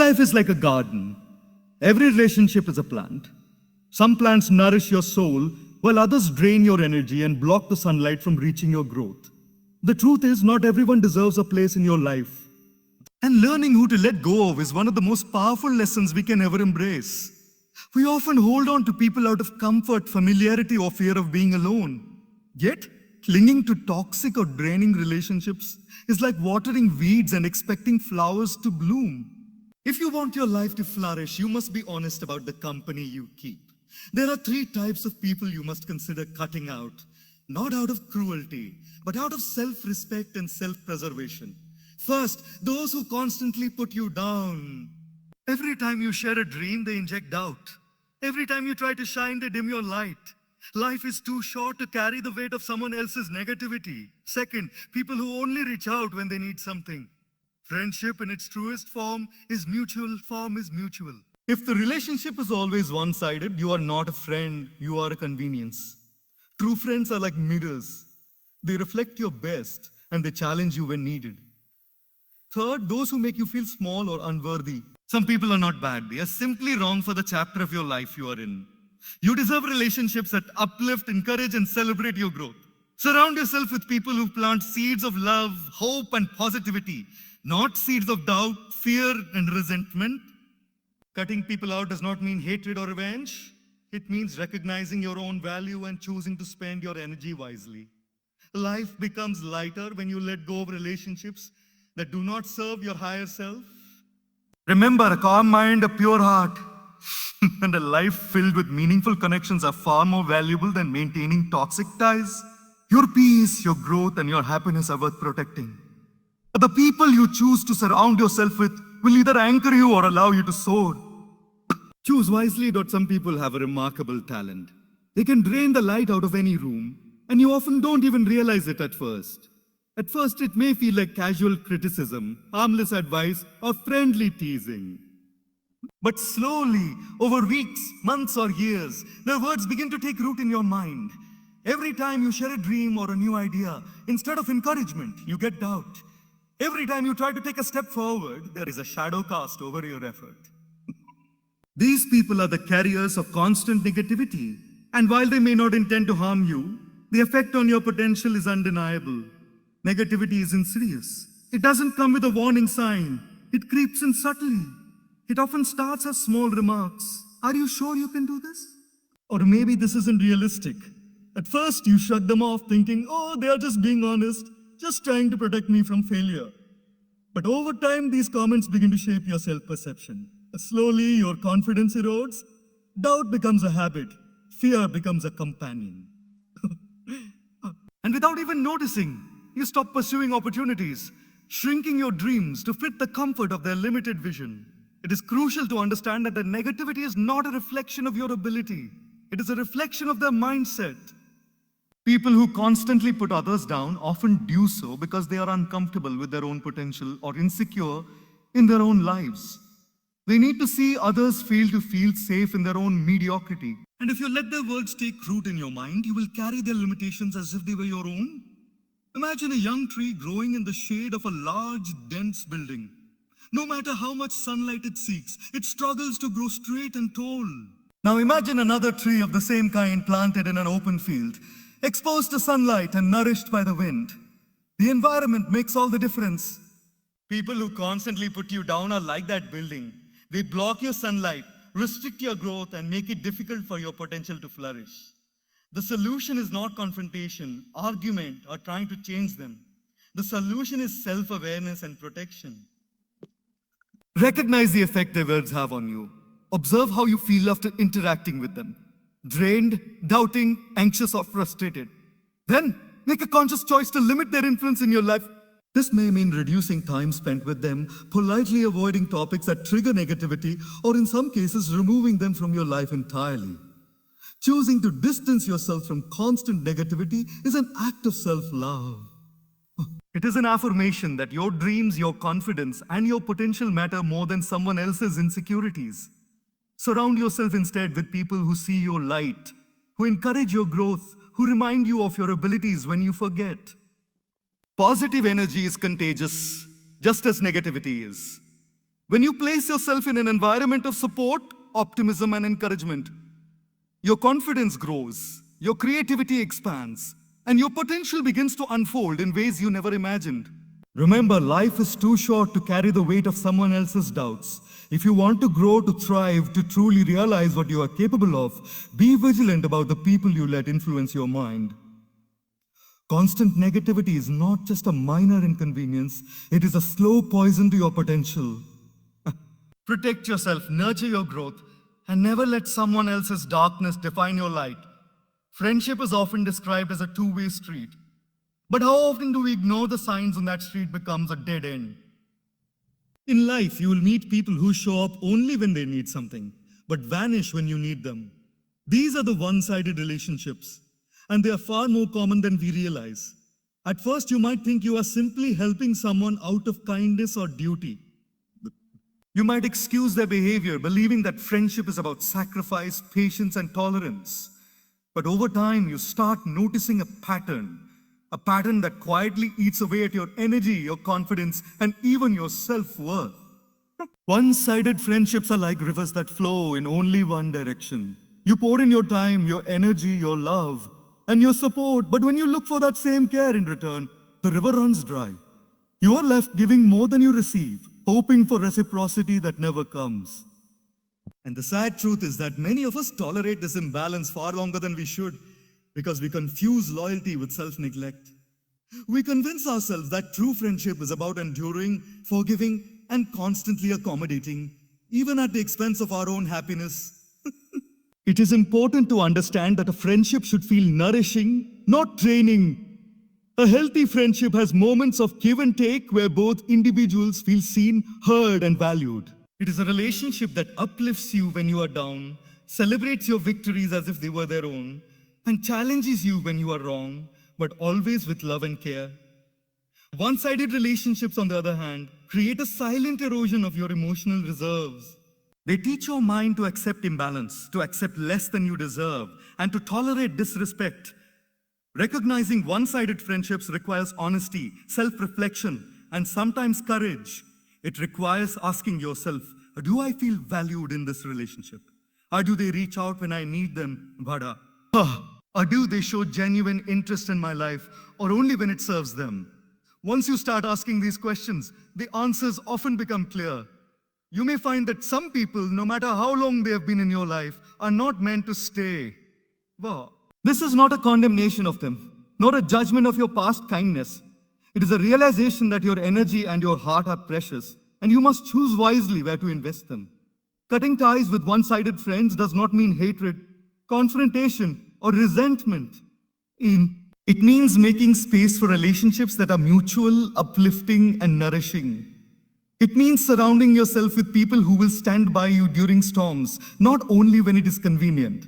Life is like a garden. Every relationship is a plant. Some plants nourish your soul, while others drain your energy and block the sunlight from reaching your growth. The truth is, not everyone deserves a place in your life. And learning who to let go of is one of the most powerful lessons we can ever embrace. We often hold on to people out of comfort, familiarity, or fear of being alone. Yet, clinging to toxic or draining relationships is like watering weeds and expecting flowers to bloom. If you want your life to flourish, you must be honest about the company you keep. There are 3 types of people you must consider cutting out, not out of cruelty, but out of self-respect and self-preservation. First, those who constantly put you down. Every time you share a dream, they inject doubt. Every time you try to shine, they dim your light. Life is too short to carry the weight of someone else's negativity. Second, people who only reach out when they need something. Friendship in its truest form is mutual. If the relationship is always one-sided, you are not a friend, you are a convenience. True friends are like mirrors. They reflect your best and they challenge you when needed. Third, those who make you feel small or unworthy. Some people are not bad. They are simply wrong for the chapter of your life you are in. You deserve relationships that uplift, encourage, and celebrate your growth. Surround yourself with people who plant seeds of love, hope, and positivity, not seeds of doubt, fear, and resentment. Cutting people out does not mean hatred or revenge. It means recognizing your own value and choosing to spend your energy wisely. Life becomes lighter when you let go of relationships that do not serve your higher self. Remember, a calm mind, a pure heart, and a life filled with meaningful connections are far more valuable than maintaining toxic ties. Your peace, your growth, and your happiness are worth protecting. The people you choose to surround yourself with will either anchor you or allow you to soar. Choose wisely. Some people have a remarkable talent. They can drain the light out of any room, and you often don't even realize it at first. At first, it may feel like casual criticism, harmless advice, or friendly teasing. But slowly, over weeks, months, or years, their words begin to take root in your mind. Every time you share a dream or a new idea, instead of encouragement, you get doubt. Every time you try to take a step forward, there is a shadow cast over your effort. These people are the carriers of constant negativity. And while they may not intend to harm you, the effect on your potential is undeniable. Negativity is insidious. It doesn't come with a warning sign. It creeps in subtly. It often starts as small remarks. Are you sure you can do this? Or maybe this isn't realistic. At first, you shrug them off thinking, oh, they are just being honest, just trying to protect me from failure. But over time, these comments begin to shape your self-perception. Slowly, your confidence erodes. Doubt becomes a habit. Fear becomes a companion. And without even noticing, you stop pursuing opportunities, shrinking your dreams to fit the comfort of their limited vision. It is crucial to understand that the negativity is not a reflection of your ability. It is a reflection of their mindset. People who constantly put others down often do so because they are uncomfortable with their own potential or insecure in their own lives. They need to see others fail to feel safe in their own mediocrity. And if you let their words take root in your mind, you will carry their limitations as if they were your own. Imagine a young tree growing in the shade of a large, dense building. No matter how much sunlight it seeks, it struggles to grow straight and tall. Now imagine another tree of the same kind planted in an open field, exposed to sunlight and nourished by the wind. The environment makes all the difference. People who constantly put you down are like that building. They block your sunlight, restrict your growth, and make it difficult for your potential to flourish. The solution is not confrontation, argument, or trying to change them. The solution is self-awareness and protection. Recognize the effect their words have on you. Observe how you feel after interacting with them. Drained, doubting, anxious, or frustrated. Then, make a conscious choice to limit their influence in your life. This may mean reducing time spent with them, politely avoiding topics that trigger negativity, or in some cases, removing them from your life entirely. Choosing to distance yourself from constant negativity is an act of self-love. It is an affirmation that your dreams, your confidence, and your potential matter more than someone else's insecurities. Surround yourself instead with people who see your light, who encourage your growth, who remind you of your abilities when you forget. Positive energy is contagious, just as negativity is. When you place yourself in an environment of support, optimism, and encouragement, your confidence grows, your creativity expands, and your potential begins to unfold in ways you never imagined. Remember, life is too short to carry the weight of someone else's doubts. If you want to grow, to thrive, to truly realize what you are capable of, be vigilant about the people you let influence your mind. Constant negativity is not just a minor inconvenience, it is a slow poison to your potential. Protect yourself, nurture your growth, and never let someone else's darkness define your light. Friendship is often described as a two-way street. But how often do we ignore the signs when that street becomes a dead end? In life, you will meet people who show up only when they need something, but vanish when you need them. These are the one-sided relationships, and they are far more common than we realize. At first, you might think you are simply helping someone out of kindness or duty. You might excuse their behavior, believing that friendship is about sacrifice, patience, and tolerance. But over time, you start noticing a pattern that quietly eats away at your energy, your confidence, and even your self-worth. One-sided friendships are like rivers that flow in only one direction. You pour in your time, your energy, your love, and your support, but when you look for that same care in return, the river runs dry. You are left giving more than you receive, hoping for reciprocity that never comes. And the sad truth is that many of us tolerate this imbalance far longer than we should because we confuse loyalty with self-neglect. We convince ourselves that true friendship is about enduring, forgiving, and constantly accommodating, even at the expense of our own happiness. It is important to understand that a friendship should feel nourishing, not draining. A healthy friendship has moments of give and take where both individuals feel seen, heard, and valued. It is a relationship that uplifts you when you are down, celebrates your victories as if they were their own, and challenges you when you are wrong, but always with love and care. One-sided relationships, on the other hand, create a silent erosion of your emotional reserves. They teach your mind to accept imbalance, to accept less than you deserve, and to tolerate disrespect. Recognizing one-sided friendships requires honesty, self-reflection, and sometimes courage. It requires asking yourself, do I feel valued in this relationship? Or do they reach out when I need them? Bada. Or do they show genuine interest in my life, or only when it serves them? Once you start asking these questions, the answers often become clear. You may find that some people, no matter how long they have been in your life, are not meant to stay. Wow. This is not a condemnation of them, nor a judgment of your past kindness. It is a realization that your energy and your heart are precious, and you must choose wisely where to invest them. Cutting ties with one-sided friends does not mean hatred, confrontation, or resentment. It means making space for relationships that are mutual, uplifting, and nourishing. It means surrounding yourself with people who will stand by you during storms, not only when it is convenient.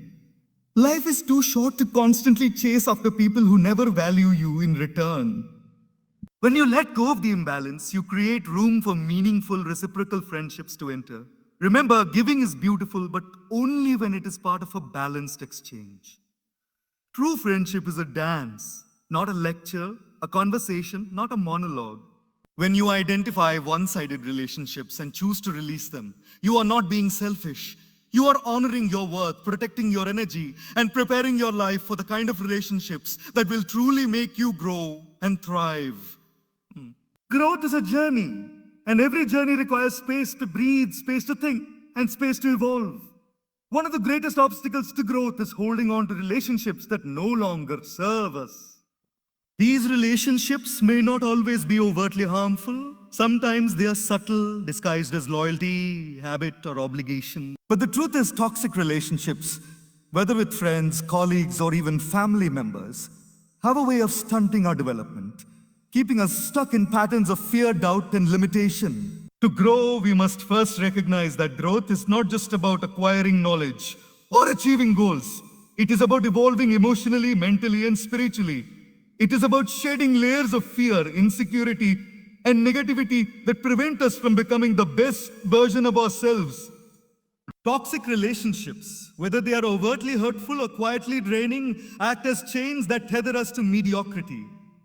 Life is too short to constantly chase after people who never value you in return. When you let go of the imbalance, you create room for meaningful reciprocal friendships to enter. Remember, giving is beautiful, but only when it is part of a balanced exchange. True friendship is a dance, not a lecture, a conversation, not a monologue. When you identify one-sided relationships and choose to release them, you are not being selfish. You are honoring your worth, protecting your energy, and preparing your life for the kind of relationships that will truly make you grow and thrive. Growth is a journey, and every journey requires space to breathe, space to think, and space to evolve. One of the greatest obstacles to growth is holding on to relationships that no longer serve us. These relationships may not always be overtly harmful. Sometimes they are subtle, disguised as loyalty, habit, or obligation. But the truth is, toxic relationships, whether with friends, colleagues, or even family members, have a way of stunting our development, keeping us stuck in patterns of fear, doubt, and limitation. To grow, we must first recognize that growth is not just about acquiring knowledge or achieving goals. It is about evolving emotionally, mentally, and spiritually. It is about shedding layers of fear, insecurity, and negativity that prevent us from becoming the best version of ourselves. Toxic relationships, whether they are overtly hurtful or quietly draining, act as chains that tether us to mediocrity.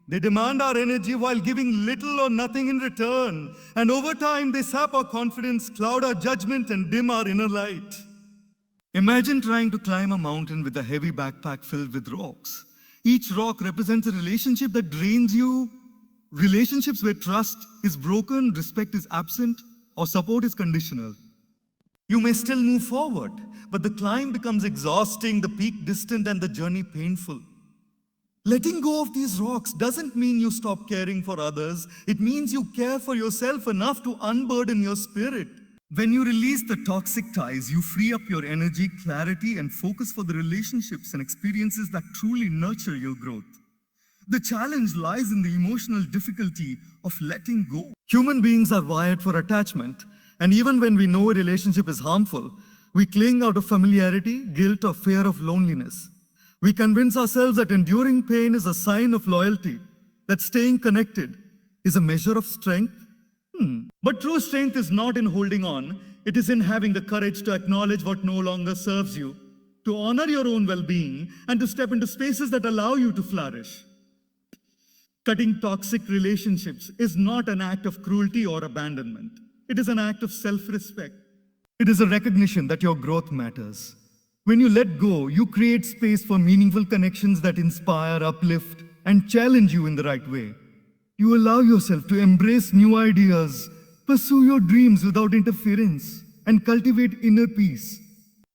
They demand our energy while giving little or nothing in return. And over time, they sap our confidence, cloud our judgment, and dim our inner light. Imagine trying to climb a mountain with a heavy backpack filled with rocks. Each rock represents a relationship that drains you. Relationships where trust is broken, respect is absent, or support is conditional. You may still move forward, but the climb becomes exhausting, the peak distant, and the journey painful. Letting go of these rocks doesn't mean you stop caring for others. It means you care for yourself enough to unburden your spirit. When you release the toxic ties, you free up your energy, clarity, and focus for the relationships and experiences that truly nurture your growth. The challenge lies in the emotional difficulty of letting go. Human beings are wired for attachment, and even when we know a relationship is harmful, we cling out of familiarity, guilt, or fear of loneliness. We convince ourselves that enduring pain is a sign of loyalty, that staying connected is a measure of strength. But true strength is not in holding on, it is in having the courage to acknowledge what no longer serves you, to honor your own well-being, and to step into spaces that allow you to flourish. Cutting toxic relationships is not an act of cruelty or abandonment. It is an act of self-respect. It is a recognition that your growth matters. When you let go, you create space for meaningful connections that inspire, uplift, and challenge you in the right way. You allow yourself to embrace new ideas, pursue your dreams without interference, and cultivate inner peace.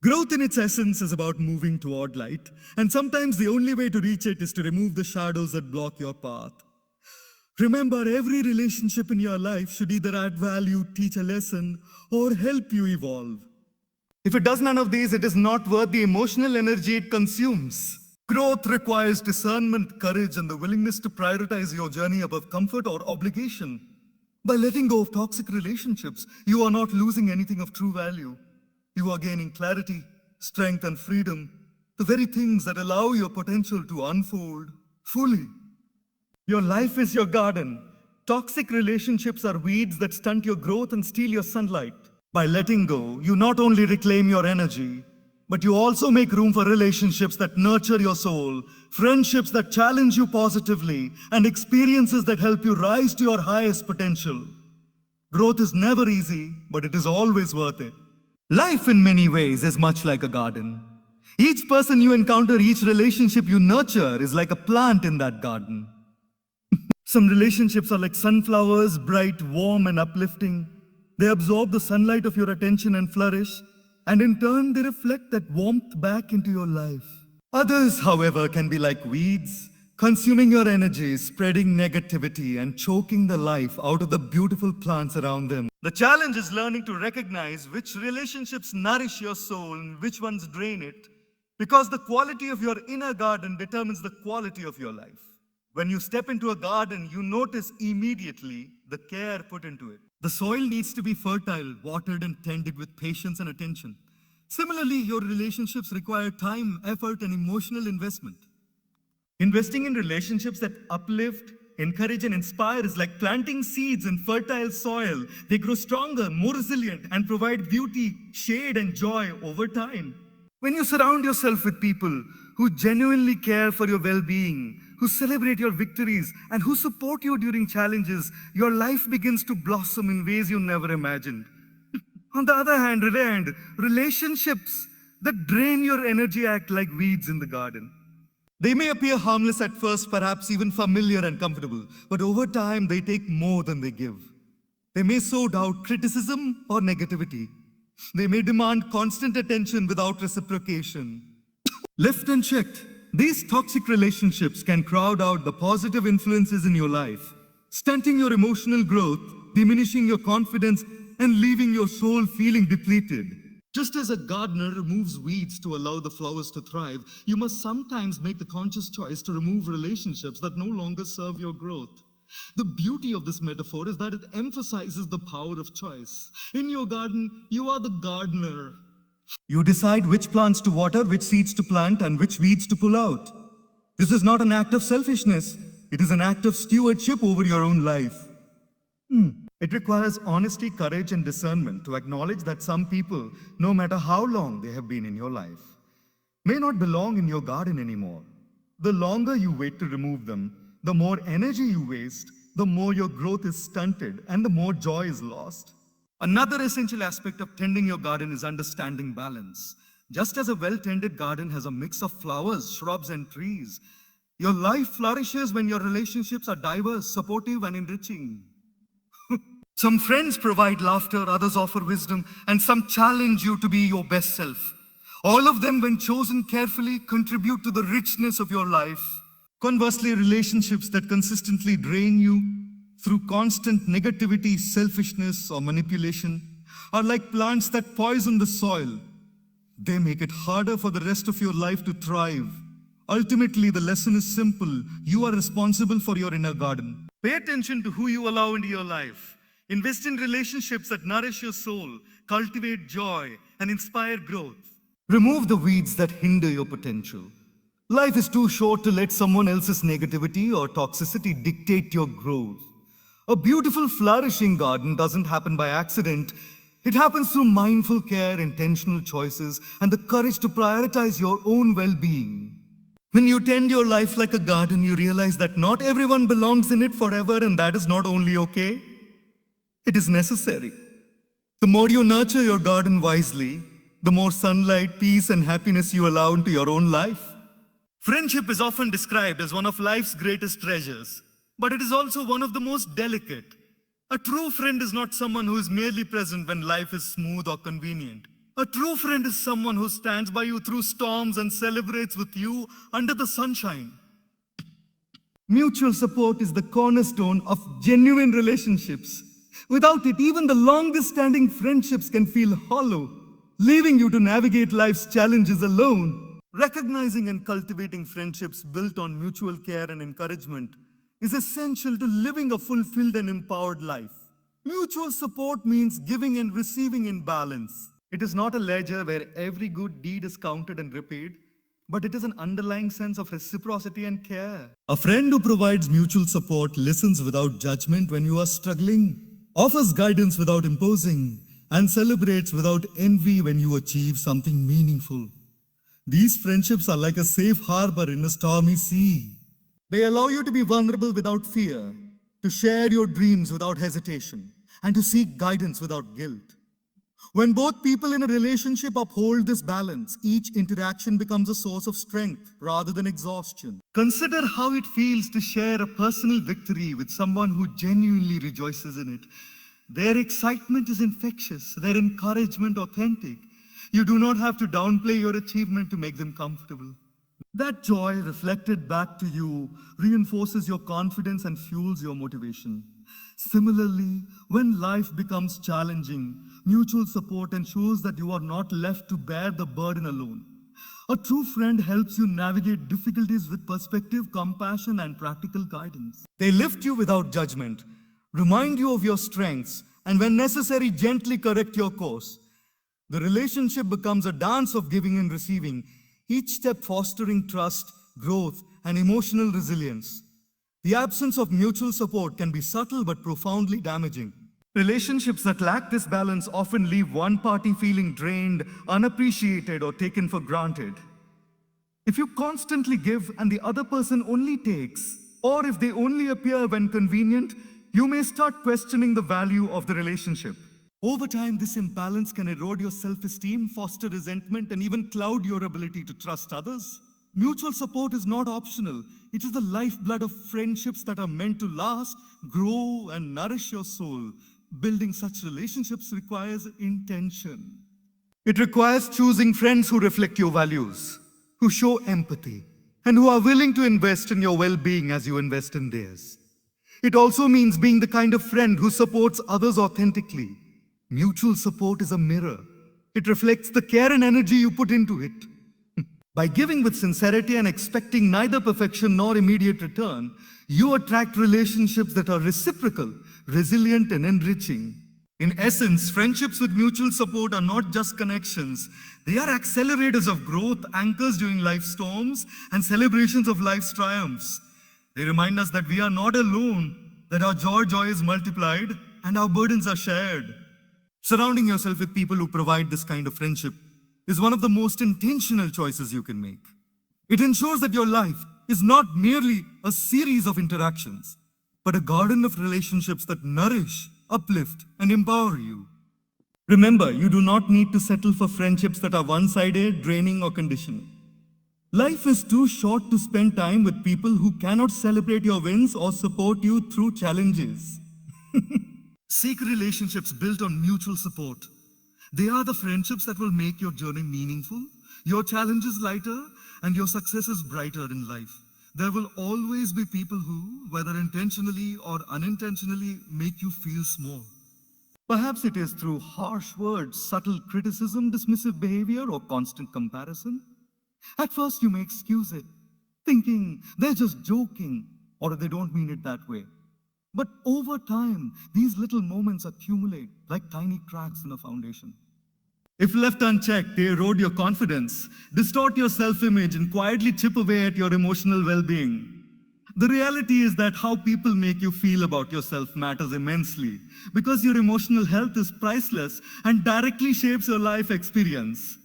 Growth in its essence is about moving toward light, and sometimes the only way to reach it is to remove the shadows that block your path. Remember, every relationship in your life should either add value, teach a lesson, or help you evolve. If it does none of these, it is not worth the emotional energy it consumes. Growth requires discernment, courage, and the willingness to prioritize your journey above comfort or obligation. By letting go of toxic relationships, you are not losing anything of true value. You are gaining clarity, strength, and freedom, the very things that allow your potential to unfold fully. Your life is your garden. Toxic relationships are weeds that stunt your growth and steal your sunlight. By letting go, you not only reclaim your energy, but you also make room for relationships that nurture your soul, friendships that challenge you positively, and experiences that help you rise to your highest potential. Growth is never easy, but it is always worth it. Life in many ways is much like a garden. Each person you encounter, each relationship you nurture is like a plant in that garden. Some relationships are like sunflowers, bright, warm, and uplifting. They absorb the sunlight of your attention and flourish, and in turn, they reflect that warmth back into your life. Others, however, can be like weeds, consuming your energy, spreading negativity, and choking the life out of the beautiful plants around them. The challenge is learning to recognize which relationships nourish your soul and which ones drain it, because the quality of your inner garden determines the quality of your life. When you step into a garden, you notice immediately the care put into it. The soil needs to be fertile, watered, and tended with patience and attention. Similarly, your relationships require time, effort, and emotional investment. Investing in relationships that uplift, encourage, and inspire is like planting seeds in fertile soil. They grow stronger, more resilient, and provide beauty, shade, and joy over time. When you surround yourself with people who genuinely care for your well-being, who celebrate your victories, and who support you during challenges, your life begins to blossom in ways you never imagined. On the other hand, relationships that drain your energy act like weeds in the garden. They may appear harmless at first, perhaps even familiar and comfortable, but over time they take more than they give. They may sow doubt, criticism, or negativity. They may demand constant attention without reciprocation. Left unchecked, these toxic relationships can crowd out the positive influences in your life, stunting your emotional growth, diminishing your confidence, and leaving your soul feeling depleted. Just as a gardener removes weeds to allow the flowers to thrive, you must sometimes make the conscious choice to remove relationships that no longer serve your growth. The beauty of this metaphor is that it emphasizes the power of choice. In your garden, you are the gardener. You decide which plants to water, which seeds to plant, and which weeds to pull out. This is not an act of selfishness. It is an act of stewardship over your own life. It requires honesty, courage, and discernment to acknowledge that some people, no matter how long they have been in your life, may not belong in your garden anymore. The longer you wait to remove them, The more energy you waste, the more your growth is stunted and the more joy is lost. Another essential aspect of tending your garden is understanding balance. Just as a well-tended garden has a mix of flowers, shrubs, and trees, your life flourishes when your relationships are diverse, supportive, and enriching. Some friends provide laughter, others offer wisdom, and some challenge you to be your best self. All of them, when chosen carefully, contribute to the richness of your life. Conversely, relationships that consistently drain you through constant negativity, selfishness, or manipulation are like plants that poison the soil. They make it harder for the rest of your life to thrive. Ultimately, the lesson is simple. You are responsible for your inner garden. Pay attention to who you allow into your life. Invest in relationships that nourish your soul, cultivate joy, and inspire growth. Remove the weeds that hinder your potential. Life is too short to let someone else's negativity or toxicity dictate your growth. A beautiful, flourishing garden doesn't happen by accident. It happens through mindful care, intentional choices, and the courage to prioritize your own well-being. When you tend your life like a garden, you realize that not everyone belongs in it forever, and that is not only okay, it is necessary. The more you nurture your garden wisely, the more sunlight, peace, and happiness you allow into your own life. Friendship is often described as one of life's greatest treasures, but it is also one of the most delicate. A true friend is not someone who is merely present when life is smooth or convenient. A true friend is someone who stands by you through storms and celebrates with you under the sunshine. Mutual support is the cornerstone of genuine relationships. Without it, even the longest-standing friendships can feel hollow, leaving you to navigate life's challenges alone. Recognizing and cultivating friendships built on mutual care and encouragement is essential to living a fulfilled and empowered life. Mutual support means giving and receiving in balance. It is not a ledger where every good deed is counted and repaid, but it is an underlying sense of reciprocity and care. A friend who provides mutual support listens without judgment when you are struggling, offers guidance without imposing, and celebrates without envy when you achieve something meaningful. These friendships are like a safe harbor in a stormy sea. They allow you to be vulnerable without fear, to share your dreams without hesitation, and to seek guidance without guilt. When both people in a relationship uphold this balance, each interaction becomes a source of strength rather than exhaustion. Consider how it feels to share a personal victory with someone who genuinely rejoices in it. Their excitement is infectious, their encouragement authentic. You do not have to downplay your achievement to make them comfortable. That joy reflected back to you reinforces your confidence and fuels your motivation. Similarly, when life becomes challenging, mutual support ensures that you are not left to bear the burden alone. A true friend helps you navigate difficulties with perspective, compassion, and practical guidance. They lift you without judgment, remind you of your strengths, and when necessary, gently correct your course. The relationship becomes a dance of giving and receiving, each step fostering trust, growth, and emotional resilience. The absence of mutual support can be subtle but profoundly damaging. Relationships that lack this balance often leave one party feeling drained, unappreciated, or taken for granted. If you constantly give and the other person only takes, or if they only appear when convenient, you may start questioning the value of the relationship. Over time, this imbalance can erode your self-esteem, foster resentment, and even cloud your ability to trust others. Mutual support is not optional. It is the lifeblood of friendships that are meant to last, grow, and nourish your soul. Building such relationships requires intention. It requires choosing friends who reflect your values, who show empathy, and who are willing to invest in your well-being as you invest in theirs. It also means being the kind of friend who supports others authentically. Mutual support is a mirror. It reflects the care and energy you put into it. By giving with sincerity and expecting neither perfection nor immediate return, you attract relationships that are reciprocal, resilient, and enriching. In essence, friendships with mutual support are not just connections. They are accelerators of growth, anchors during life's storms, and celebrations of life's triumphs. They remind us that we are not alone, that our joy is multiplied, and our burdens are shared. Surrounding yourself with people who provide this kind of friendship is one of the most intentional choices you can make. It ensures that your life is not merely a series of interactions, but a garden of relationships that nourish, uplift, and empower you. Remember, you do not need to settle for friendships that are one-sided, draining, or conditional. Life is too short to spend time with people who cannot celebrate your wins or support you through challenges. Seek relationships built on mutual support. They are the friendships that will make your journey meaningful, your challenges lighter, and your successes brighter in life. There will always be people who, whether intentionally or unintentionally, make you feel small. Perhaps it is through harsh words, subtle criticism, dismissive behavior, or constant comparison. At first, you may excuse it, thinking they're just joking or they don't mean it that way. But over time, these little moments accumulate like tiny cracks in a foundation. If left unchecked, they erode your confidence, distort your self-image, and quietly chip away at your emotional well-being. The reality is that how people make you feel about yourself matters immensely, because your emotional health is priceless and directly shapes your life experience.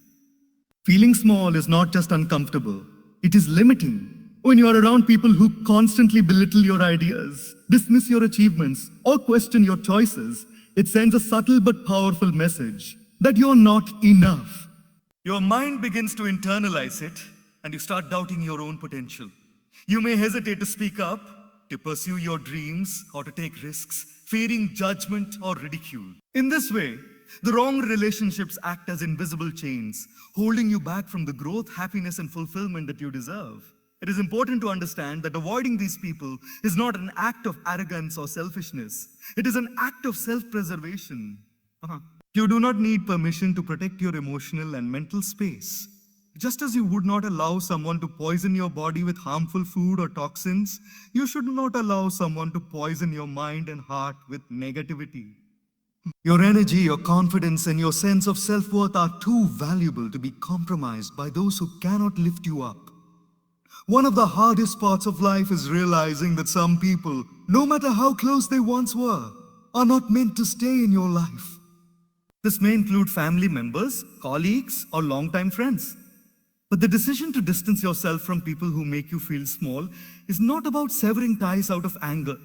Feeling small is not just uncomfortable, it is limiting. When you are around people who constantly belittle your ideas, dismiss your achievements, or question your choices, it sends a subtle but powerful message that you're not enough. Your mind begins to internalize it, and you start doubting your own potential. You may hesitate to speak up, to pursue your dreams, or to take risks, fearing judgment or ridicule. In this way, the wrong relationships act as invisible chains, holding you back from the growth, happiness, and fulfillment that you deserve. It is important to understand that avoiding these people is not an act of arrogance or selfishness. It is an act of self-preservation. You do not need permission to protect your emotional and mental space. Just as you would not allow someone to poison your body with harmful food or toxins, you should not allow someone to poison your mind and heart with negativity. Your energy, your confidence, and your sense of self-worth are too valuable to be compromised by those who cannot lift you up. One of the hardest parts of life is realizing that some people, no matter how close they once were, are not meant to stay in your life. This may include family members, colleagues, or longtime friends. But the decision to distance yourself from people who make you feel small is not about severing ties out of anger.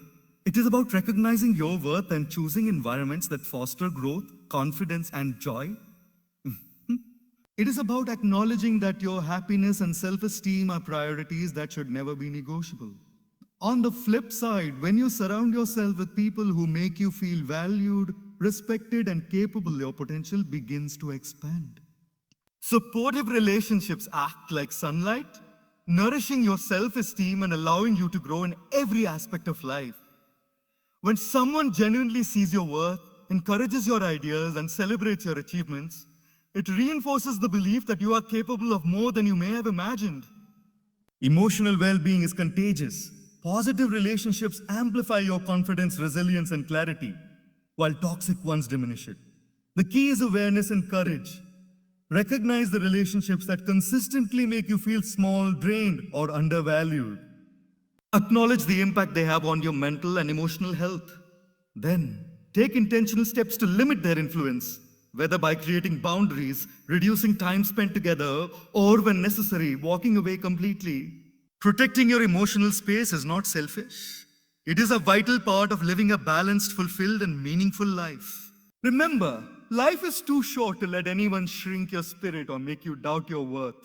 It is about recognizing your worth and choosing environments that foster growth, confidence, and joy. It is about acknowledging that your happiness and self-esteem are priorities that should never be negotiable. On the flip side, when you surround yourself with people who make you feel valued, respected, and capable, your potential begins to expand. Supportive relationships act like sunlight, nourishing your self-esteem and allowing you to grow in every aspect of life. When someone genuinely sees your worth, encourages your ideas, and celebrates your achievements, it reinforces the belief that you are capable of more than you may have imagined. Emotional well-being is contagious. Positive relationships amplify your confidence, resilience, and clarity, while toxic ones diminish it. The key is awareness and courage. Recognize the relationships that consistently make you feel small, drained, or undervalued. Acknowledge the impact they have on your mental and emotional health. Then, take intentional steps to limit their influence, whether by creating boundaries, reducing time spent together, or when necessary, walking away completely. Protecting your emotional space is not selfish. It is a vital part of living a balanced, fulfilled, and meaningful life. Remember, life is too short to let anyone shrink your spirit or make you doubt your worth.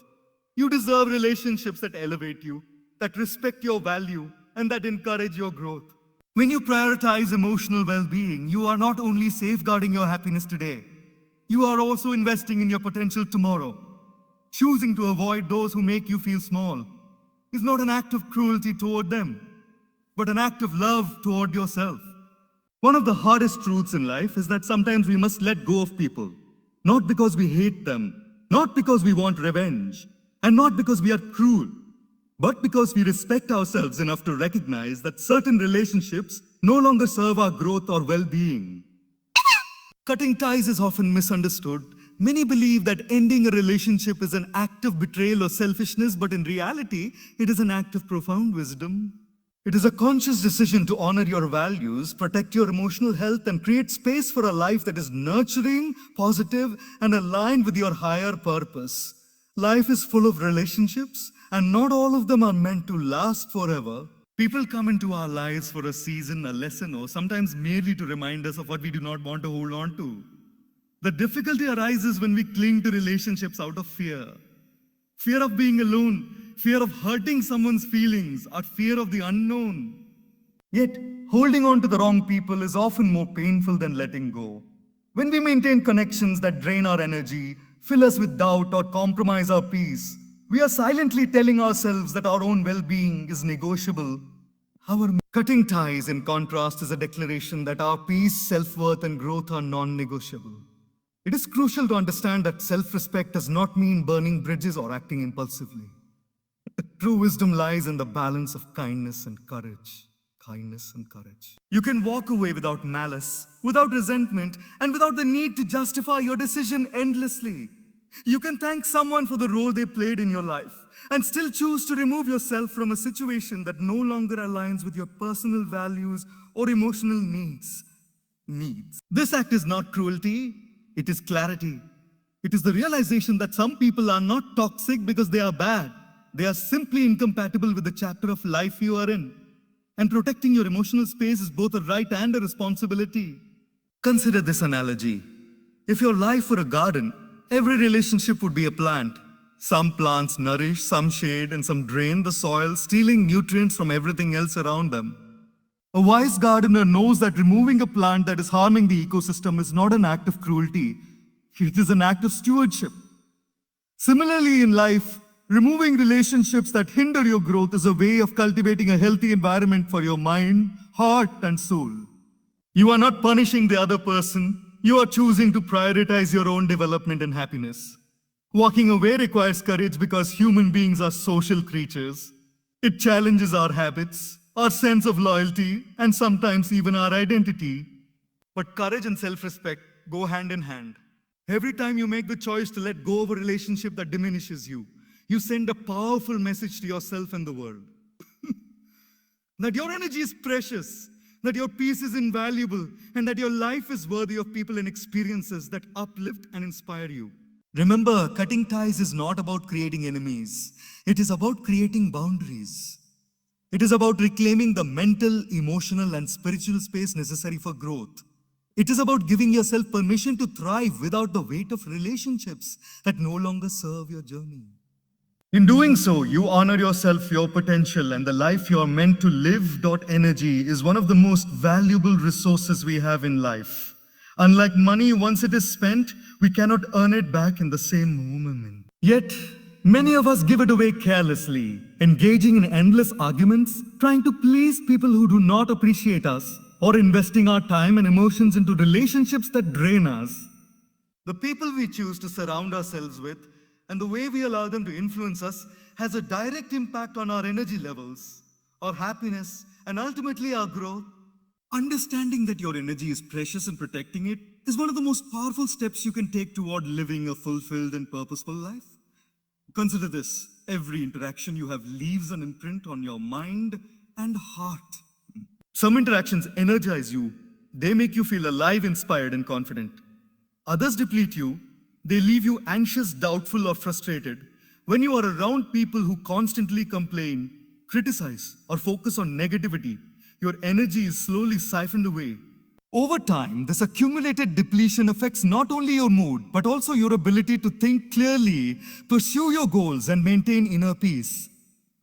You deserve relationships that elevate you, that respect your value, and that encourage your growth. When you prioritize emotional well-being, you are not only safeguarding your happiness today, you are also investing in your potential tomorrow. Choosing to avoid those who make you feel small is not an act of cruelty toward them, but an act of love toward yourself. One of the hardest truths in life is that sometimes we must let go of people, not because we hate them, not because we want revenge, and not because we are cruel, but because we respect ourselves enough to recognize that certain relationships no longer serve our growth or well-being. Cutting ties is often misunderstood. Many believe that ending a relationship is an act of betrayal or selfishness, but in reality, it is an act of profound wisdom. It is a conscious decision to honor your values, protect your emotional health, and create space for a life that is nurturing, positive, and aligned with your higher purpose. Life is full of relationships, And not all of them are meant to last forever. People come into our lives for a season, a lesson, or sometimes merely to remind us of what we do not want to hold on to. The difficulty arises when we cling to relationships out of fear. Fear of being alone, fear of hurting someone's feelings, or fear of the unknown. Yet, holding on to the wrong people is often more painful than letting go. When we maintain connections that drain our energy, fill us with doubt, or compromise our peace, we are silently telling ourselves that our own well-being is negotiable. However, cutting ties, in contrast, is a declaration that our peace, self-worth, and growth are non-negotiable. It is crucial to understand that self-respect does not mean burning bridges or acting impulsively. True wisdom lies in the balance of kindness and courage. Kindness and courage. You can walk away without malice, without resentment, and without the need to justify your decision endlessly. You can thank someone for the role they played in your life and still choose to remove yourself from a situation that no longer aligns with your personal values or emotional needs. This act is not cruelty, it is clarity. It is the realization that some people are not toxic because they are bad. They are simply incompatible with the chapter of life you are in. And protecting your emotional space is both a right and a responsibility. Consider this analogy. If your life were a garden, every relationship would be a plant. Some plants nourish, some shade, and some drain the soil, stealing nutrients from everything else around them. A wise gardener knows that removing a plant that is harming the ecosystem is not an act of cruelty. It is an act of stewardship. Similarly, in life, removing relationships that hinder your growth is a way of cultivating a healthy environment for your mind, heart, and soul. You are not punishing the other person. You are choosing to prioritize your own development and happiness. Walking away requires courage because human beings are social creatures. It challenges our habits, our sense of loyalty, and sometimes even our identity. But courage and self-respect go hand in hand. Every time you make the choice to let go of a relationship that diminishes you, you send a powerful message to yourself and the world. That your energy is precious, that your peace is invaluable, and that your life is worthy of people and experiences that uplift and inspire you. Remember, cutting ties is not about creating enemies. It is about creating boundaries. It is about reclaiming the mental, emotional, and spiritual space necessary for growth. It is about giving yourself permission to thrive without the weight of relationships that no longer serve your journey. In doing so, you honor yourself, your potential, and the life you are meant to live. Energy is one of the most valuable resources we have in life. Unlike money, once it is spent, we cannot earn it back in the same moment. Yet, many of us give it away carelessly, engaging in endless arguments, trying to please people who do not appreciate us, or investing our time and emotions into relationships that drain us. The people we choose to surround ourselves with and the way we allow them to influence us has a direct impact on our energy levels, our happiness, and ultimately our growth. Understanding that your energy is precious and protecting it is one of the most powerful steps you can take toward living a fulfilled and purposeful life. Consider this: every interaction you have leaves an imprint on your mind and heart. Some interactions energize you. They make you feel alive, inspired, and confident. Others deplete you. They leave you anxious, doubtful, or frustrated. When you are around people who constantly complain, criticize, or focus on negativity, your energy is slowly siphoned away. Over time, this accumulated depletion affects not only your mood, but also your ability to think clearly, pursue your goals, and maintain inner peace.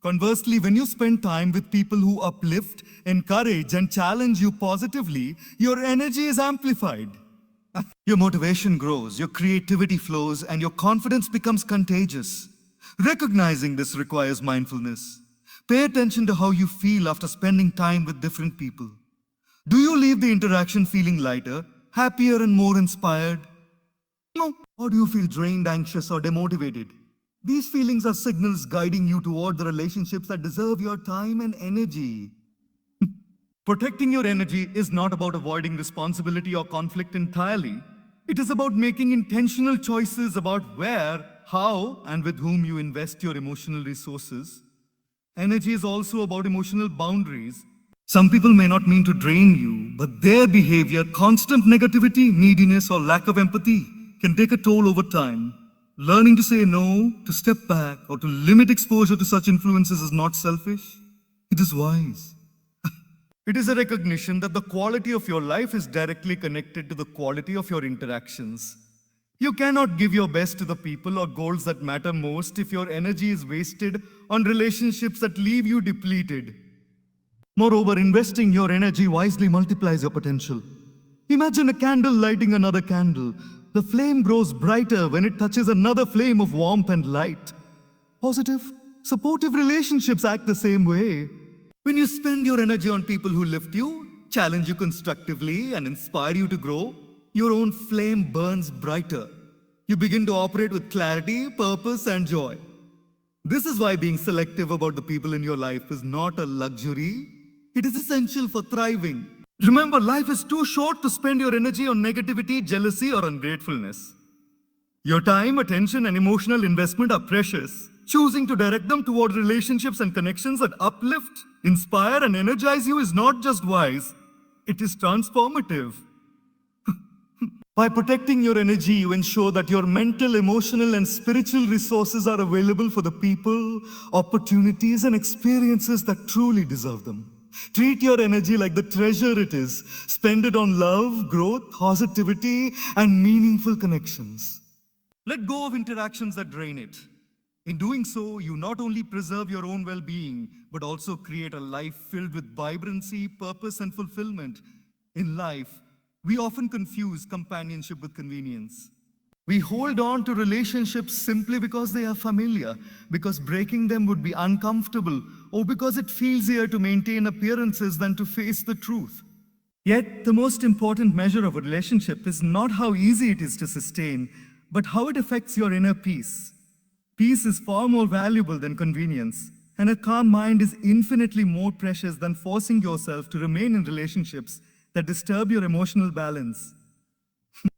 Conversely, when you spend time with people who uplift, encourage, and challenge you positively, your energy is amplified. Your motivation grows, your creativity flows, and your confidence becomes contagious. Recognizing this requires mindfulness. Pay attention to how you feel after spending time with different people. Do you leave the interaction feeling lighter, happier, and more inspired? No. Or do you feel drained, anxious, or demotivated? These feelings are signals guiding you toward the relationships that deserve your time and energy. Protecting your energy is not about avoiding responsibility or conflict entirely. It is about making intentional choices about where, how, and with whom you invest your emotional resources. Energy is also about emotional boundaries. Some people may not mean to drain you, but their behavior, constant negativity, neediness, or lack of empathy can take a toll over time. Learning to say no, to step back, or to limit exposure to such influences is not selfish. It is wise. It is a recognition that the quality of your life is directly connected to the quality of your interactions. You cannot give your best to the people or goals that matter most if your energy is wasted on relationships that leave you depleted. Moreover, investing your energy wisely multiplies your potential. Imagine a candle lighting another candle. The flame grows brighter when it touches another flame of warmth and light. Positive, supportive relationships act the same way. When you spend your energy on people who lift you, challenge you constructively, and inspire you to grow, your own flame burns brighter. You begin to operate with clarity, purpose, and joy. This is why being selective about the people in your life is not a luxury. It is essential for thriving. Remember, life is too short to spend your energy on negativity, jealousy, or ungratefulness. Your time, attention, and emotional investment are precious. Choosing to direct them toward relationships and connections that uplift, inspire, and energize you is not just wise, it is transformative. By protecting your energy, you ensure that your mental, emotional, and spiritual resources are available for the people, opportunities, and experiences that truly deserve them. Treat your energy like the treasure it is. Spend it on love, growth, positivity, and meaningful connections. Let go of interactions that drain it. In doing so, you not only preserve your own well-being, but also create a life filled with vibrancy, purpose, and fulfillment. In life, we often confuse companionship with convenience. We hold on to relationships simply because they are familiar, because breaking them would be uncomfortable, or because it feels easier to maintain appearances than to face the truth. Yet, the most important measure of a relationship is not how easy it is to sustain, but how it affects your inner peace. Peace is far more valuable than convenience, and a calm mind is infinitely more precious than forcing yourself to remain in relationships that disturb your emotional balance.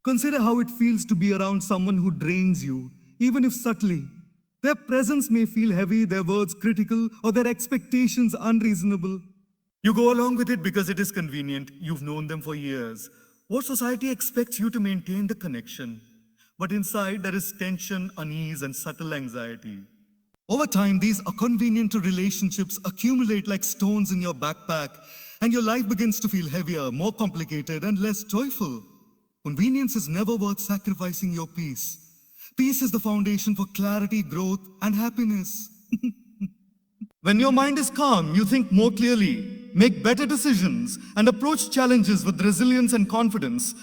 Consider how it feels to be around someone who drains you, even if subtly. Their presence may feel heavy, their words critical, or their expectations unreasonable. You go along with it because it is convenient. You've known them for years. What society expects you to maintain the connection. But inside, there is tension, unease, and subtle anxiety. Over time, these inconvenient relationships accumulate like stones in your backpack, and your life begins to feel heavier, more complicated, and less joyful. Convenience is never worth sacrificing your peace. Peace is the foundation for clarity, growth, and happiness. When your mind is calm, you think more clearly, make better decisions, and approach challenges with resilience and confidence.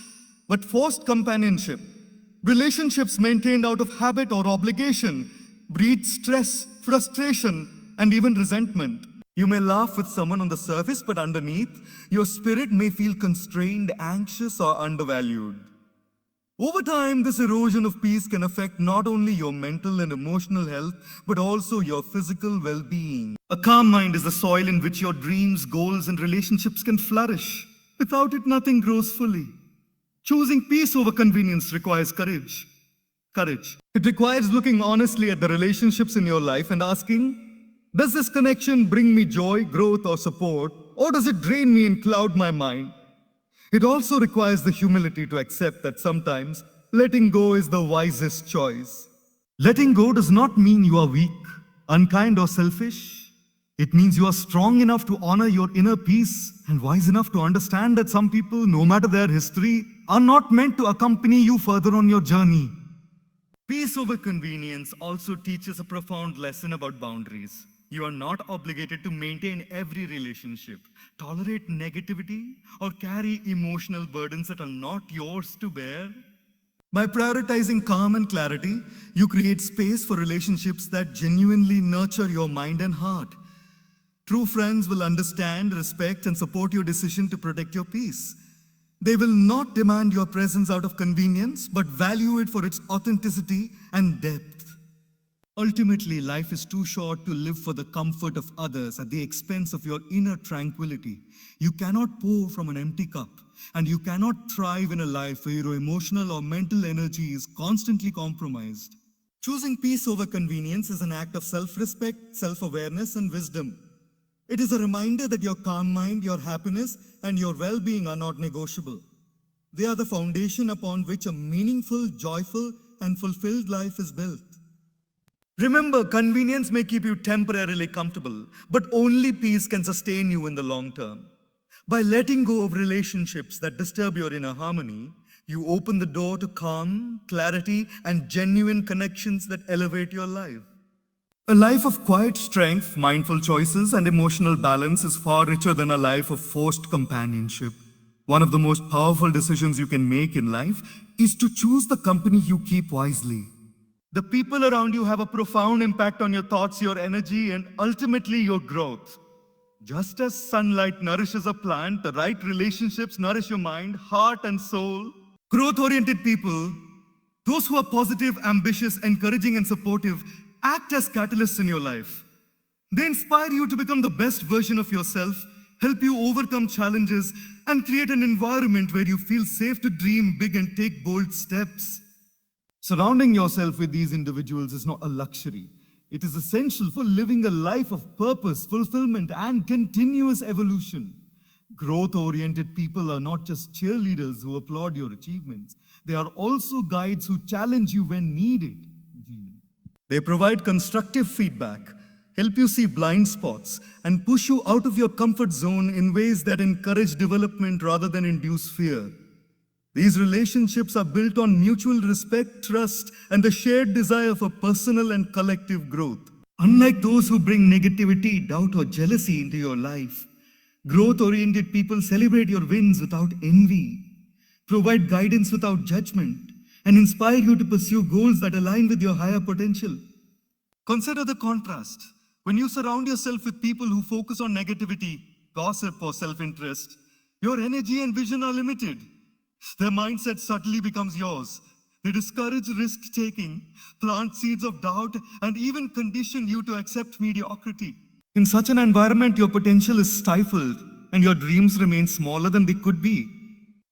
But forced companionship, relationships maintained out of habit or obligation, breed stress, frustration, and even resentment. You may laugh with someone on the surface, but underneath, your spirit may feel constrained, anxious, or undervalued. Over time, this erosion of peace can affect not only your mental and emotional health, but also your physical well-being. A calm mind is the soil in which your dreams, goals, and relationships can flourish. Without it, nothing grows fully. Choosing peace over convenience requires courage. It requires looking honestly at the relationships in your life and asking, does this connection bring me joy, growth, or support, or does it drain me and cloud my mind? It also requires the humility to accept that sometimes letting go is the wisest choice. Letting go does not mean you are weak, unkind, or selfish. It means you are strong enough to honor your inner peace and wise enough to understand that some people, no matter their history, are not meant to accompany you further on your journey. Peace over convenience also teaches a profound lesson about boundaries. You are not obligated to maintain every relationship, tolerate negativity, or carry emotional burdens that are not yours to bear. By prioritizing calm and clarity, you create space for relationships that genuinely nurture your mind and heart. True friends will understand, respect, and support your decision to protect your peace. They will not demand your presence out of convenience, but value it for its authenticity and depth. Ultimately, life is too short to live for the comfort of others at the expense of your inner tranquility. You cannot pour from an empty cup, and you cannot thrive in a life where your emotional or mental energy is constantly compromised. Choosing peace over convenience is an act of self-respect, self-awareness, and wisdom. It is a reminder that your calm mind, your happiness, and your well-being are not negotiable. They are the foundation upon which a meaningful, joyful, and fulfilled life is built. Remember, convenience may keep you temporarily comfortable, but only peace can sustain you in the long term. By letting go of relationships that disturb your inner harmony, you open the door to calm, clarity, and genuine connections that elevate your life. A life of quiet strength, mindful choices, and emotional balance is far richer than a life of forced companionship. One of the most powerful decisions you can make in life is to choose the company you keep wisely. The people around you have a profound impact on your thoughts, your energy, and ultimately your growth. Just as sunlight nourishes a plant, the right relationships nourish your mind, heart, and soul. Growth-oriented people, those who are positive, ambitious, encouraging, and supportive, act as catalysts in your life. They inspire you to become the best version of yourself, help you overcome challenges, and create an environment where you feel safe to dream big and take bold steps. Surrounding yourself with these individuals is not a luxury. It is essential for living a life of purpose, fulfillment, and continuous evolution. Growth-oriented people are not just cheerleaders who applaud your achievements. They are also guides who challenge you when needed. They provide constructive feedback, help you see blind spots, and push you out of your comfort zone in ways that encourage development rather than induce fear. These relationships are built on mutual respect, trust, and the shared desire for personal and collective growth. Unlike those who bring negativity, doubt, or jealousy into your life, growth-oriented people celebrate your wins without envy, provide guidance without judgment, and inspire you to pursue goals that align with your higher potential. Consider the contrast. When you surround yourself with people who focus on negativity, gossip, or self-interest, your energy and vision are limited. Their mindset subtly becomes yours. They discourage risk-taking, plant seeds of doubt, and even condition you to accept mediocrity. In such an environment, your potential is stifled, and your dreams remain smaller than they could be.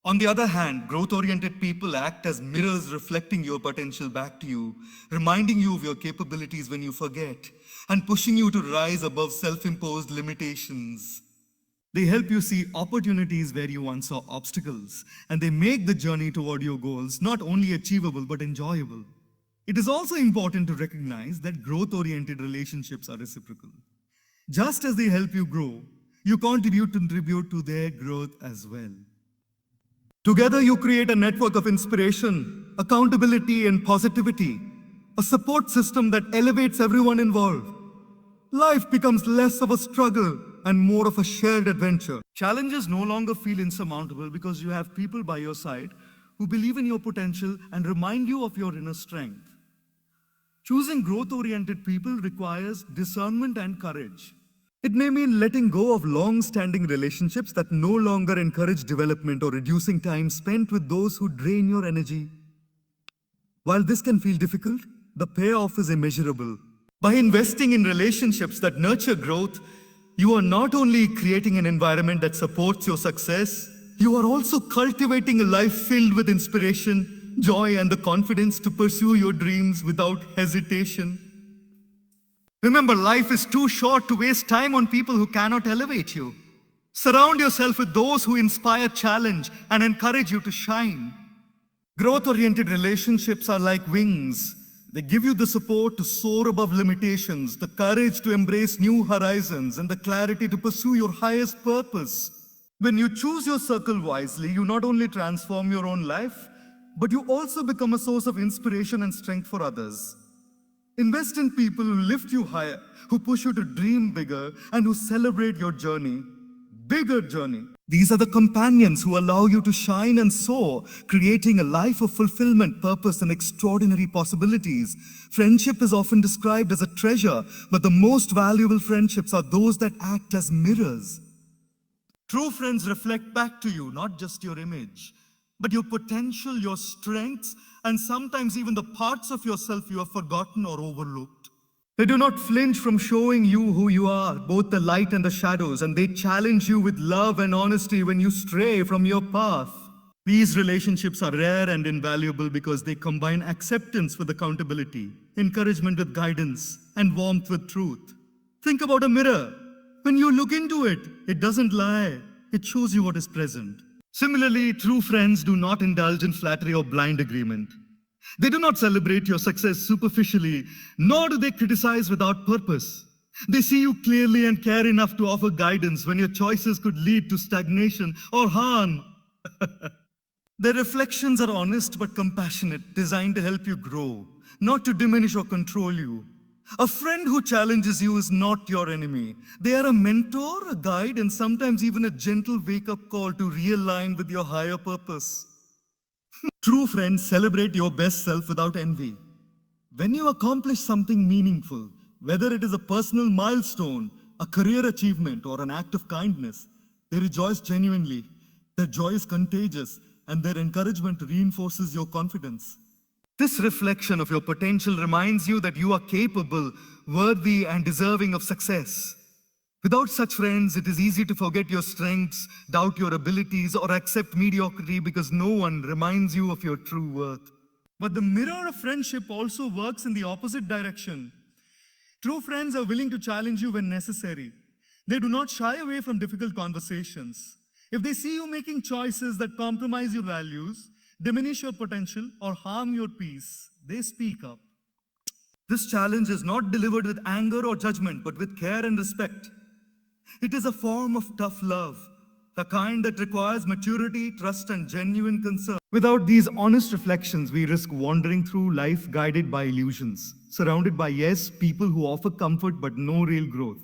On the other hand, growth-oriented people act as mirrors reflecting your potential back to you, reminding you of your capabilities when you forget, and pushing you to rise above self-imposed limitations. They help you see opportunities where you once saw obstacles, and they make the journey toward your goals not only achievable but enjoyable. It is also important to recognize that growth-oriented relationships are reciprocal. Just as they help you grow, you contribute to their growth as well. Together, you create a network of inspiration, accountability, and positivity, a support system that elevates everyone involved. Life becomes less of a struggle and more of a shared adventure. Challenges no longer feel insurmountable because you have people by your side who believe in your potential and remind you of your inner strength. Choosing growth-oriented people requires discernment and courage. It may mean letting go of long-standing relationships that no longer encourage development or reducing time spent with those who drain your energy. While this can feel difficult, the payoff is immeasurable. By investing in relationships that nurture growth, you are not only creating an environment that supports your success, you are also cultivating a life filled with inspiration, joy, and the confidence to pursue your dreams without hesitation. Remember, life is too short to waste time on people who cannot elevate you. Surround yourself with those who inspire challenge and encourage you to shine. Growth-oriented relationships are like wings. They give you the support to soar above limitations, the courage to embrace new horizons, and the clarity to pursue your highest purpose. When you choose your circle wisely, you not only transform your own life, but you also become a source of inspiration and strength for others. Invest in people who lift you higher, who push you to dream bigger, and who celebrate your journey. Bigger journey. These are the companions who allow you to shine and soar, creating a life of fulfillment, purpose, and extraordinary possibilities. Friendship is often described as a treasure, but the most valuable friendships are those that act as mirrors. True friends reflect back to you not just your image, but your potential, your strengths, and sometimes even the parts of yourself you have forgotten or overlooked. They do not flinch from showing you who you are, both the light and the shadows, and they challenge you with love and honesty when you stray from your path. These relationships are rare and invaluable because they combine acceptance with accountability, encouragement with guidance, and warmth with truth. Think about a mirror. When you look into it, it doesn't lie. It shows you what is present. Similarly, true friends do not indulge in flattery or blind agreement. They do not celebrate your success superficially, nor do they criticize without purpose. They see you clearly and care enough to offer guidance when your choices could lead to stagnation or harm. Their reflections are honest but compassionate, designed to help you grow, not to diminish or control you. A friend who challenges you is not your enemy. They are a mentor, a guide, and sometimes even a gentle wake-up call to realign with your higher purpose. True friends celebrate your best self without envy. When you accomplish something meaningful, whether it is a personal milestone, a career achievement, or an act of kindness, they rejoice genuinely. Their joy is contagious, and their encouragement reinforces your confidence. This reflection of your potential reminds you that you are capable, worthy, and deserving of success. Without such friends, it is easy to forget your strengths, doubt your abilities, or accept mediocrity because no one reminds you of your true worth. But the mirror of friendship also works in the opposite direction. True friends are willing to challenge you when necessary. They do not shy away from difficult conversations. If they see you making choices that compromise your values, diminish your potential, or harm your peace, they speak up. This challenge is not delivered with anger or judgment, but with care and respect. It is a form of tough love, the kind that requires maturity, trust, and genuine concern. Without these honest reflections, we risk wandering through life guided by illusions, surrounded by, yes, people who offer comfort but no real growth.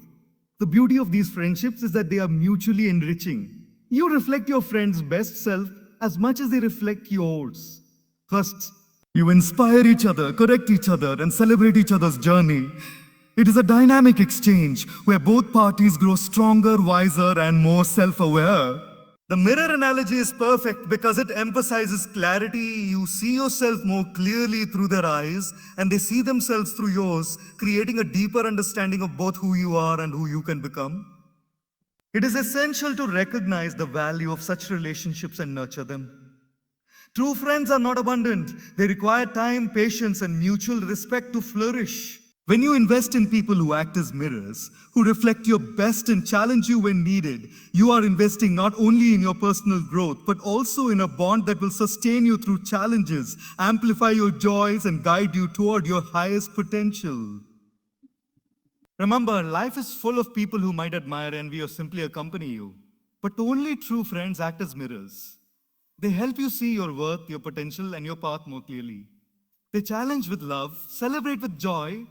The beauty of these friendships is that they are mutually enriching. You reflect your friend's best self as much as they reflect yours. First, you inspire each other, correct each other, and celebrate each other's journey. It is a dynamic exchange where both parties grow stronger, wiser, and more self-aware. The mirror analogy is perfect because it emphasizes clarity. You see yourself more clearly through their eyes, and they see themselves through yours, creating a deeper understanding of both who you are and who you can become. It is essential to recognize the value of such relationships and nurture them. True friends are not abundant. They require time, patience, and mutual respect to flourish. When you invest in people who act as mirrors, who reflect your best and challenge you when needed, you are investing not only in your personal growth, but also in a bond that will sustain you through challenges, amplify your joys, and guide you toward your highest potential. Remember, life is full of people who might admire, envy, or simply accompany you. But only true friends act as mirrors. They help you see your worth, your potential, and your path more clearly. They challenge with love, celebrate with joy,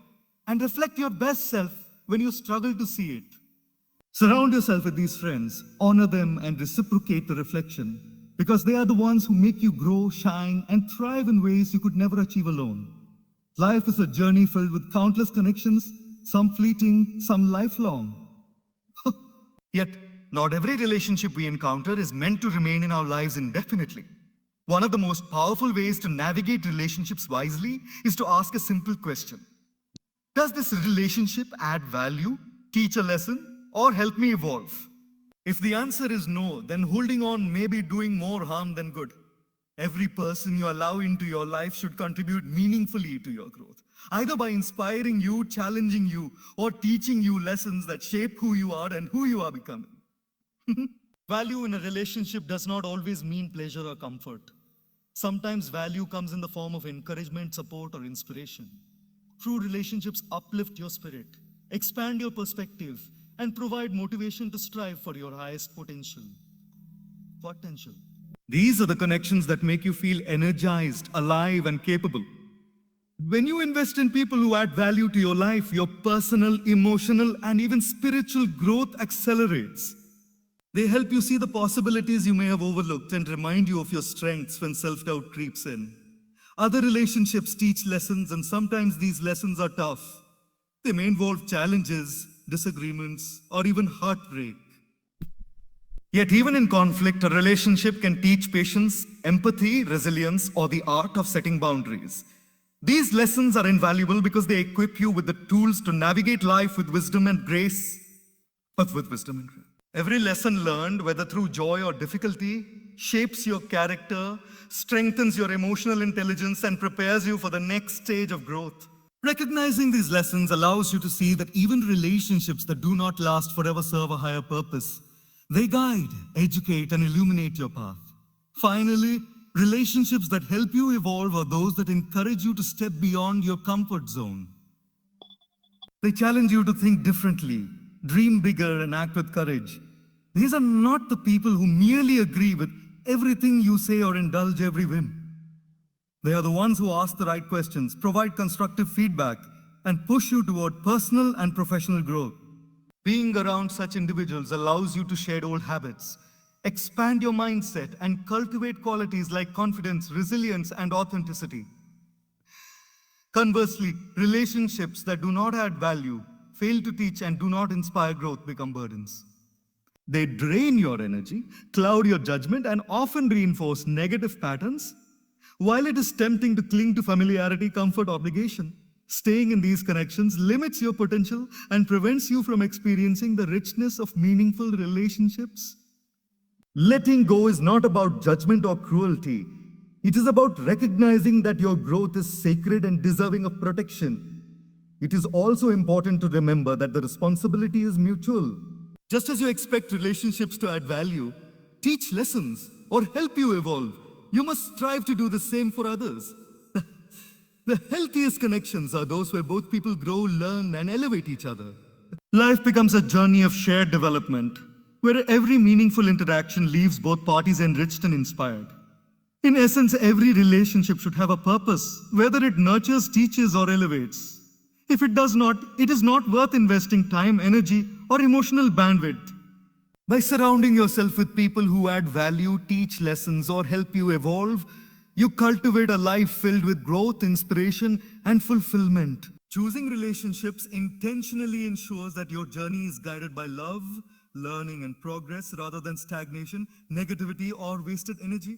and reflect your best self when you struggle to see it. Surround yourself with these friends, honor them, and reciprocate the reflection, because they are the ones who make you grow, shine, and thrive in ways you could never achieve alone. Life is a journey filled with countless connections, some fleeting, some lifelong. Yet, not every relationship we encounter is meant to remain in our lives indefinitely. One of the most powerful ways to navigate relationships wisely is to ask a simple question. Does this relationship add value, teach a lesson, or help me evolve? If the answer is no, then holding on may be doing more harm than good. Every person you allow into your life should contribute meaningfully to your growth, either by inspiring you, challenging you, or teaching you lessons that shape who you are and who you are becoming. Value in a relationship does not always mean pleasure or comfort. Sometimes value comes in the form of encouragement, support, or inspiration. True relationships uplift your spirit, expand your perspective, and provide motivation to strive for your highest potential. These are the connections that make you feel energized, alive, and capable. When you invest in people who add value to your life, your personal, emotional, and even spiritual growth accelerates. They help you see the possibilities you may have overlooked and remind you of your strengths when self-doubt creeps in. Other relationships teach lessons, and sometimes these lessons are tough. They may involve challenges, disagreements, or even heartbreak. Yet even in conflict, a relationship can teach patience, empathy, resilience, or the art of setting boundaries. These lessons are invaluable because they equip you with the tools to navigate life with wisdom and grace. Every lesson learned, whether through joy or difficulty, shapes your character, strengthens your emotional intelligence, and prepares you for the next stage of growth. Recognizing these lessons allows you to see that even relationships that do not last forever serve a higher purpose. They guide, educate, and illuminate your path. Finally, Relationships that help you evolve are those that encourage you to step beyond your comfort zone. They challenge you to think differently, dream bigger, and act with courage. These are not the people who merely agree with everything you say or indulge every whim. They are the ones who ask the right questions, provide constructive feedback, and push you toward personal and professional growth. Being around such individuals allows you to shed old habits, expand your mindset, and cultivate qualities like confidence, resilience, and authenticity. Conversely, relationships that do not add value, fail to teach, and do not inspire growth become burdens. They drain your energy, cloud your judgment, and often reinforce negative patterns. While it is tempting to cling to familiarity, comfort, obligation, staying in these connections limits your potential and prevents you from experiencing the richness of meaningful relationships. Letting go is not about judgment or cruelty. It is about recognizing that your growth is sacred and deserving of protection. It is also important to remember that the responsibility is mutual. Just as you expect relationships to add value, teach lessons, or help you evolve, you must strive to do the same for others. The healthiest connections are those where both people grow, learn, and elevate each other. Life becomes a journey of shared development, where every meaningful interaction leaves both parties enriched and inspired. In essence, every relationship should have a purpose, whether it nurtures, teaches, or elevates. If it does not, it is not worth investing time, energy, or emotional bandwidth. By surrounding yourself with people who add value, teach lessons, or help you evolve, you cultivate a life filled with growth, inspiration, and fulfillment. Choosing relationships intentionally ensures that your journey is guided by love, learning, and progress rather than stagnation, negativity, or wasted energy.